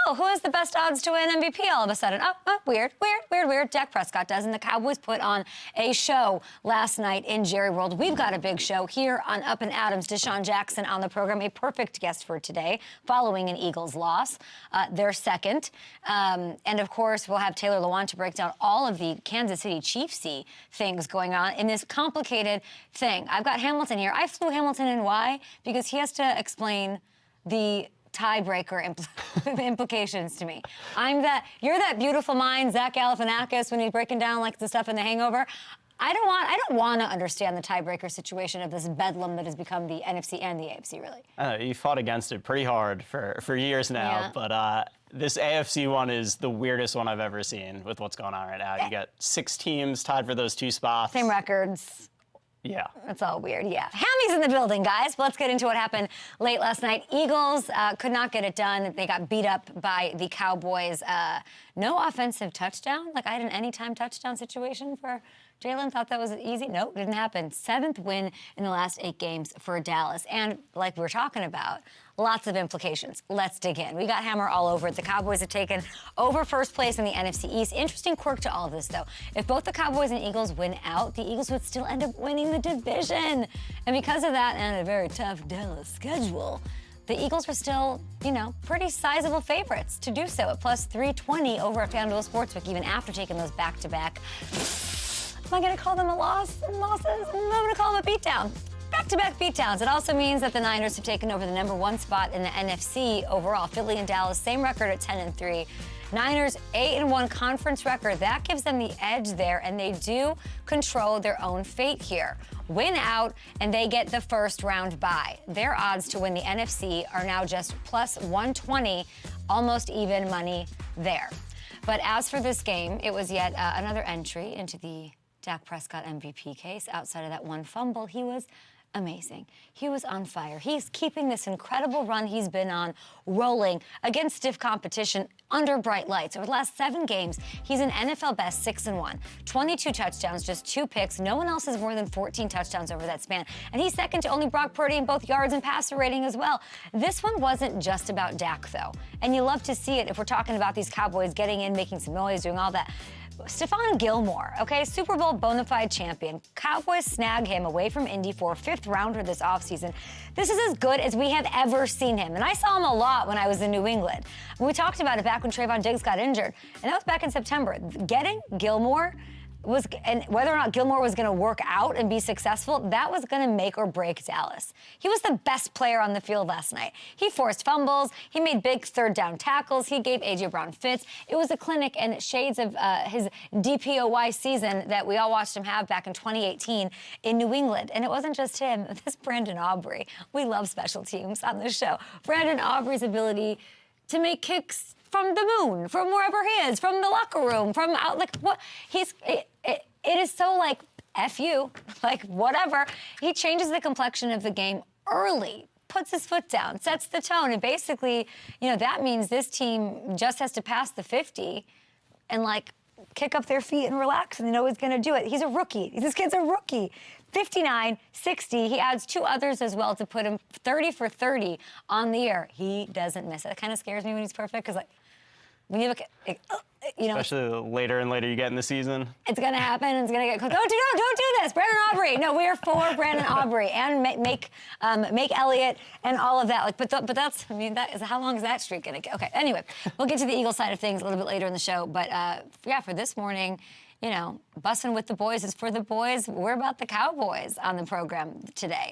oh, who has the best odds to win MVP all of a sudden? Oh, weird. Dak Prescott does, and the Cowboys put on a show last night in Jerry World. We've got a big show here on Up and Adams. Deshaun Jackson on the program, a perfect guest for today, following an Eagles loss, their second. And, of course, we'll have Taylor Lewan to break down all of the Kansas City Chiefs-y things going on in this complicated thing. I've got Hamilton here. I flew Hamilton in. Why? Because he has to explain the tiebreaker implications to me. You're that beautiful mind, Zach Galifianakis, when he's breaking down like the stuff in The Hangover. I don't want to understand the tiebreaker situation of this bedlam that has become the NFC and the AFC, really. You fought against it pretty hard for years now, but this AFC one is the weirdest one I've ever seen with what's going on right now. You got 6 teams tied for those 2 spots. Same records. Yeah. It's all weird, yeah. Hammy's in the building, guys. Let's get into what happened late last night. Eagles could not get it done. They got beat up by the Cowboys. No offensive touchdown. Like, I had an anytime touchdown situation for Jalen. Thought that was easy. Nope, didn't happen. 7th win in the last 8 games for Dallas. And like we were talking about, lots of implications. Let's dig in. We got Hammer all over it. The Cowboys have taken over first place in the NFC East. Interesting quirk to all of this, though. If both the Cowboys and Eagles win out, the Eagles would still end up winning the division. And because of that and a very tough Dallas schedule, the Eagles are still, pretty sizable favorites to do so at plus 320 over at FanDuel Sportsbook, even after taking those back-to-back. Am I going to call them a loss? Losses? I'm going to call them a beatdown. Back-to-back beatdowns. It also means that the Niners have taken over the #1 spot in the NFC overall. Philly and Dallas, same record at 10-3. Niners 8-1 conference record. That gives them the edge there, and they do control their own fate here. Win out, and they get the first round bye. Their odds to win the NFC are now just plus 120, almost even money there. But as for this game, it was yet another entry into the Dak Prescott MVP case. Outside of that one fumble, he was amazing. He was on fire. He's keeping this incredible run he's been on rolling against stiff competition under bright lights. Over the last 7 games, he's an NFL best 6-1. 22 touchdowns, just 2 picks. No one else has more than 14 touchdowns over that span. And he's second to only Brock Purdy in both yards and passer rating as well. This one wasn't just about Dak, though. And you love to see it if we're talking about these Cowboys getting in, making some noise, doing all that. Stephon Gilmore, okay, Super Bowl bona fide champion. Cowboys snag him away from Indy for a 5th rounder this offseason. This is as good as we have ever seen him. And I saw him a lot when I was in New England. We talked about it back when Trayvon Diggs got injured. And that was back in September. Getting Gilmore and whether or not Gilmore was going to work out and be successful, that was going to make or break Dallas. He was the best player on the field last night. He forced fumbles. He made big 3rd down tackles. He gave A.J. Brown fits. It was a clinic and shades of his DPOY season that we all watched him have back in 2018 in New England. And it wasn't just him. This Brandon Aubrey. We love special teams on this show. Brandon Aubrey's ability to make kicks from the moon, from wherever he is, from the locker room, from out, like, what? It is so, like, F you, like, whatever. He changes the complexion of the game early, puts his foot down, sets the tone, and basically, that means this team just has to pass the 50 and, like, kick up their feet and relax, and they know he's going to do it. He's a rookie. This kid's a rookie. 59, 60. He adds 2 others as well to put him 30 for 30 on the year. He doesn't miss it. It kind of scares me when he's perfect because, like, when you look at, especially later and later you get in the season. It's going to happen. It's going to get, don't do this. Brandon Aubrey. No, we are for Brandon Aubrey and make Elliott and all of that. Like, but that's, that is, how long is that streak going to get? Okay, anyway, we'll get to the Eagles side of things a little bit later in the show. But, for this morning, bussing with the boys is for the boys. We're about the Cowboys on the program today.